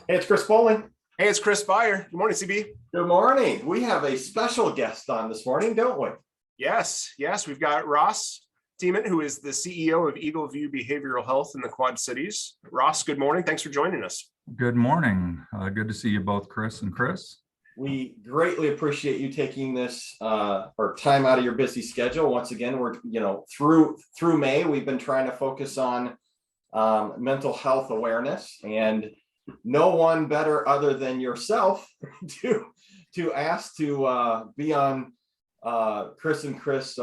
Hey, it's Chris Bowling. Hey, it's Chris Byer. Good morning, CB. Good morning. We have a special guest on this morning, don't we? Yes, we've got Ross Teemant, who is the CEO of Eagle View Behavioral Health in the Quad Cities. Ross, good morning. Thanks for joining us. Good morning. Good to see you both, Chris and Chris. We greatly appreciate you taking this or time out of your busy schedule. Once again, we're through May, we've been trying to focus on mental health awareness, and no one better other than yourself to ask to be on Chris and Chris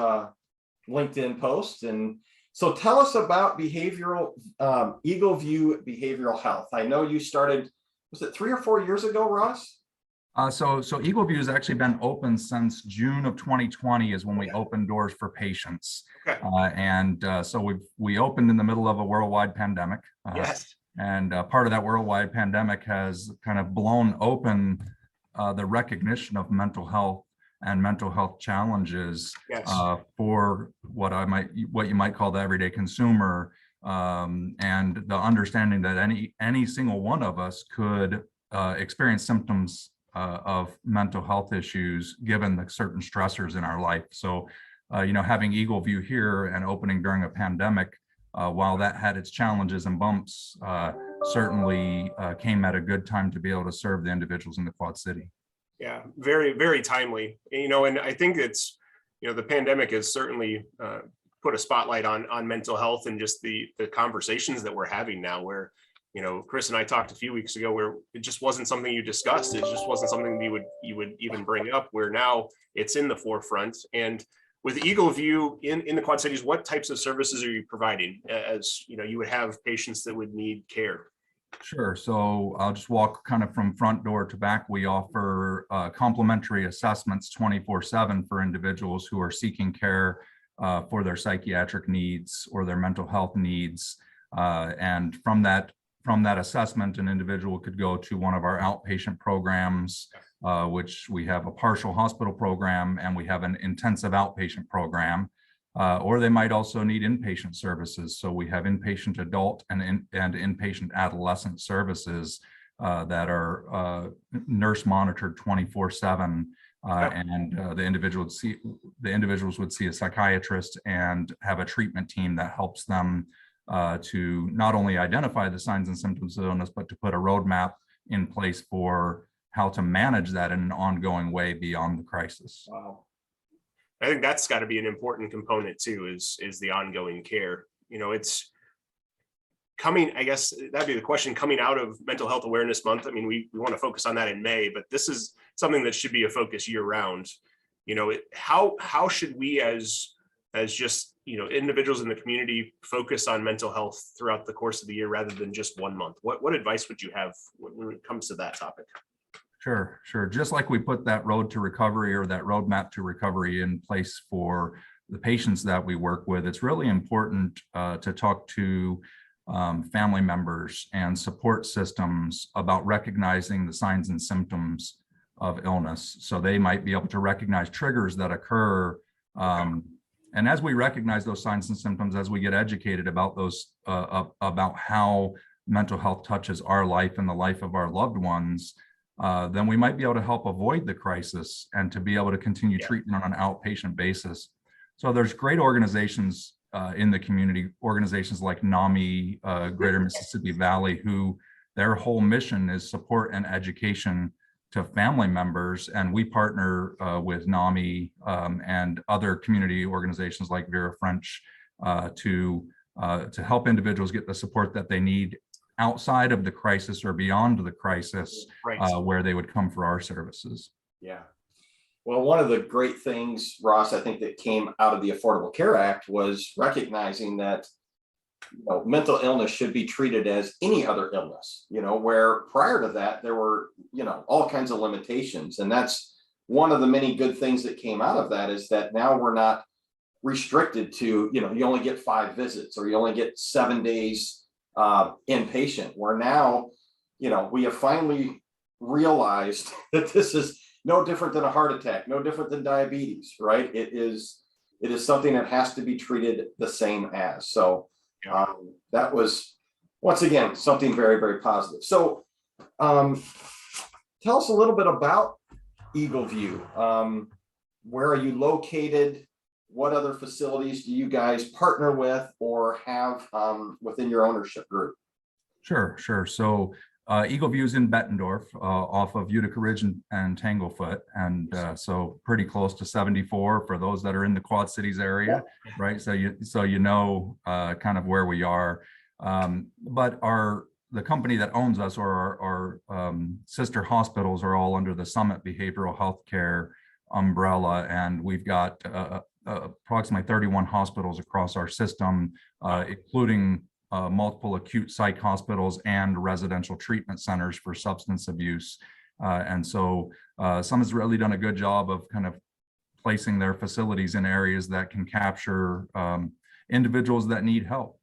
LinkedIn post. And so tell us about Eagle View Behavioral Health. I know you started, was it 3 or 4 years ago, Ross? So Eagle View has actually been open since June of 2020 is when we opened doors for patients. Okay. So we opened in the middle of a worldwide pandemic. Yes. And part of that worldwide pandemic has kind of blown open the recognition of mental health and mental health challenges. Yes. For what you might call the everyday consumer, and the understanding that any single one of us could experience symptoms of mental health issues given the certain stressors in our life. So, having Eagle View here and opening during a pandemic, while that had its challenges and bumps, certainly came at a good time to be able to serve the individuals in the Quad City. Yeah, very, very timely. And I think it's, the pandemic has certainly put a spotlight on mental health and just the conversations that we're having now where, Chris and I talked a few weeks ago where it just wasn't something you discussed. It just wasn't something you would even bring up, where now it's in the forefront. And with Eagle View in the Quad Cities, what types of services are you providing as, you would have patients that would need care? Sure. So I'll just walk kind of from front door to back. We offer complimentary assessments 24/7 for individuals who are seeking care for their psychiatric needs or their mental health needs. And from that assessment, an individual could go to one of our outpatient programs, which we have a partial hospital program and we have an intensive outpatient program. Or they might also need inpatient services. So we have inpatient adult and inpatient adolescent services that are nurse monitored 24/7. And the individuals would see a psychiatrist and have a treatment team that helps them to not only identify the signs and symptoms of illness, but to put a roadmap in place for how to manage that in an ongoing way beyond the crisis. Wow. I think that's got to be an important component too, is the ongoing care. It's coming, I guess that'd be the question, coming out of Mental Health Awareness Month. I mean, we want to focus on that in May, but this is something that should be a focus year round. How should we as just, individuals in the community focus on mental health throughout the course of the year rather than just 1 month? What advice would you have when it comes to that topic? Sure. Just like we put that road to recovery or that roadmap to recovery in place for the patients that we work with, it's really important to talk to family members and support systems about recognizing the signs and symptoms of illness. So they might be able to recognize triggers that occur. And as we recognize those signs and symptoms, as we get educated about those, about how mental health touches our life and the life of our loved ones, then we might be able to help avoid the crisis and to be able to continue treatment on an outpatient basis. So there's great organizations in the community, organizations like NAMI, Greater Mississippi Valley, who their whole mission is support and education to family members. And we partner with NAMI and other community organizations like Vera French to help individuals get the support that they need outside of the crisis or beyond the crisis, where they would come for our services. Yeah. Well, one of the great things, Ross, I think that came out of the Affordable Care Act was recognizing that mental illness should be treated as any other illness, where prior to that, there were, all kinds of limitations. And that's one of the many good things that came out of that, is that now we're not restricted to, you only get 5 visits or you only get 7 days inpatient, where now, we have finally realized that this is no different than a heart attack, no different than diabetes, right? It is something that has to be treated the same as. So that was, once again, something very, very positive. So Tell us a little bit about Eagle View. Where are you located? What other facilities do you guys partner with or have within your ownership group? Sure. So Eagle View's in Bettendorf, off of Utica Ridge and Tanglefoot, and so pretty close to 74 for those that are in the Quad Cities area, right? So you know kind of where we are. But the company that owns us, or our sister hospitals, are all under the Summit Behavioral Healthcare umbrella, and we've got approximately 31 hospitals across our system, including multiple acute psych hospitals and residential treatment centers for substance abuse. And so Summit's really done a good job of kind of placing their facilities in areas that can capture individuals that need help.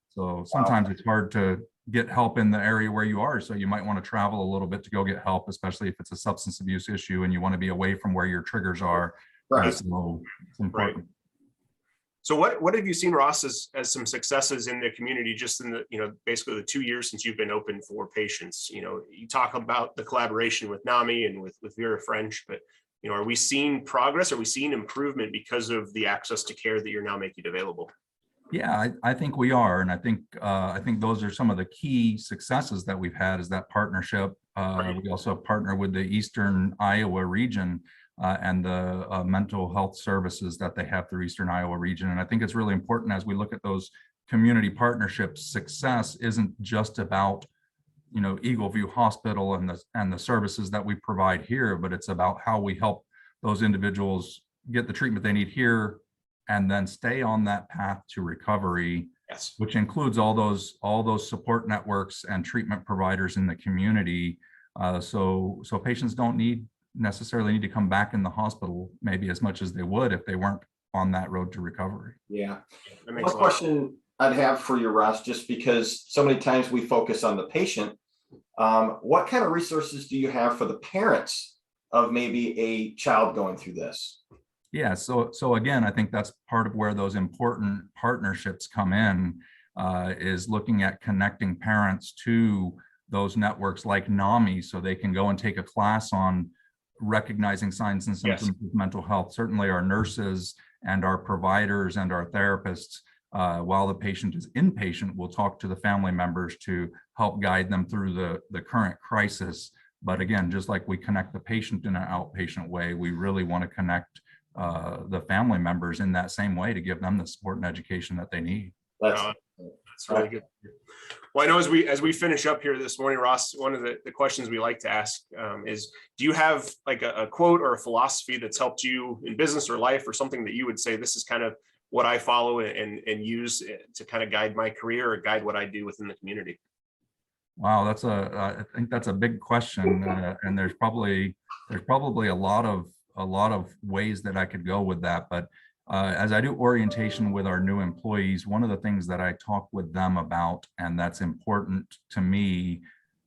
So sometimes it's hard to get help in the area where you are. So you might want to travel a little bit to go get help, especially if it's a substance abuse issue and you want to be away from where your triggers are. Right. So it's important. Right. So what have you seen, Ross, as some successes in the community, just in the, basically the 2 years since you've been open for patients? You talk about the collaboration with NAMI and with Vera French, but, are we seeing progress? Are we seeing improvement because of the access to care that you're now making available? Yeah, I think we are. And I think those are some of the key successes that we've had, is that partnership. We also partner with the Eastern Iowa region and the mental health services that they have through Eastern Iowa region. And I think it's really important as we look at those community partnerships. Success isn't just about, Eagle View Hospital and the services that we provide here, but it's about how we help those individuals get the treatment they need here and then stay on that path to recovery. Yes. Which includes all those support networks and treatment providers in the community. So patients don't necessarily need to come back in the hospital maybe as much as they would if they weren't on that road to recovery. Yeah. One question I'd have for you, Ross, just because so many times we focus on the patient, what kind of resources do you have for the parents of maybe a child going through this? Yeah, so again, I think that's part of where those important partnerships come in, is looking at connecting parents to those networks like NAMI, so they can go and take a class on recognizing signs and symptoms of mental health. Certainly our nurses and our providers and our therapists, while the patient is inpatient, will talk to the family members to help guide them through the current crisis. But again, just like we connect the patient in an outpatient way, we really want to connect the family members in that same way to give them the support and education that they need. That's really good. Well, I know as we finish up here this morning, Ross, one of the questions we like to ask is, do you have like a quote or a philosophy that's helped you in business or life, or something that you would say, this is kind of what I follow and use to kind of guide my career or guide what I do within the community? Wow, I think that's a big question, and there's probably a lot of ways that I could go with that. But as I do orientation with our new employees, one of the things that I talk with them about, and that's important to me,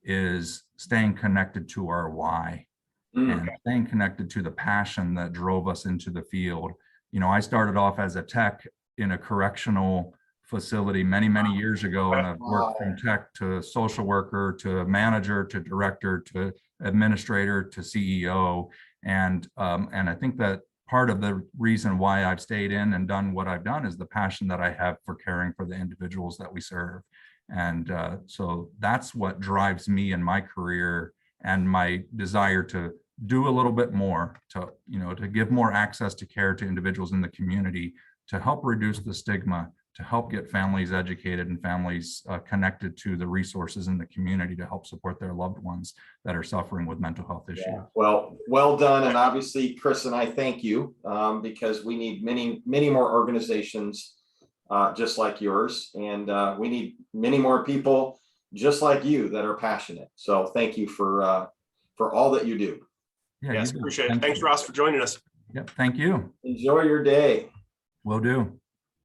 is staying connected to our why and staying connected to the passion that drove us into the field. I started off as a tech in a correctional facility many years ago, and I've worked from tech to social worker to manager to director to administrator to CEO. And I think that part of the reason why I've stayed in and done what I've done is the passion that I have for caring for the individuals that we serve. And so that's what drives me in my career and my desire to do a little bit more to give more access to care to individuals in the community, to help reduce the stigma, to help get families educated and families connected to the resources in the community to help support their loved ones that are suffering with mental health issues. Yeah. Well done. And obviously, Chris and I thank you because we need many more organizations just like yours. And we need many more people just like you that are passionate. So thank you for all that you do. Yeah, yes, appreciate it. Thanks, Ross, for joining us. Yep, thank you. Enjoy your day. Will do.